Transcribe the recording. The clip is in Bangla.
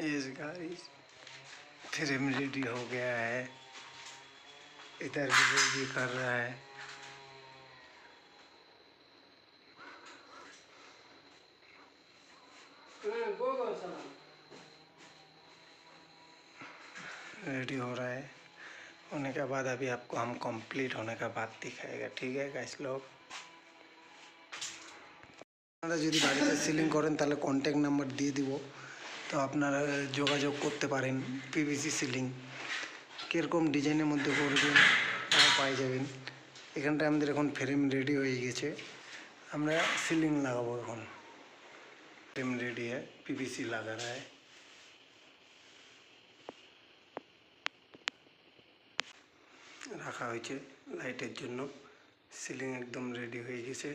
इस गाइस फ्रेम रेडी हो गया है। इधर भी रेडी कर रहा है। रेडी हो रहा है। होने के बाद अभी आपको हम कंप्लीट होने का बाद दिखाएगा। ठीक है गाइस लोग, আপনারা যদি বাড়িতে সিলিং করেন তাহলে কন্ট্যাক্ট নাম্বার দিয়ে দিব, তো আপনারা যোগাযোগ করতে পারেন। পিভিসি সিলিং কীরকম ডিজাইনের মধ্যে করবেন তাও পাই যাবেন। এখানটায় আমাদের এখন ফ্রেম রেডি হয়ে গেছে, আমরা সিলিং লাগাবো। এখন फ्रेम रेडी है, पीवीसी लगा रहा है। रखा हुई लाइटर जो सिलिंग एकदम रेडी हो गए।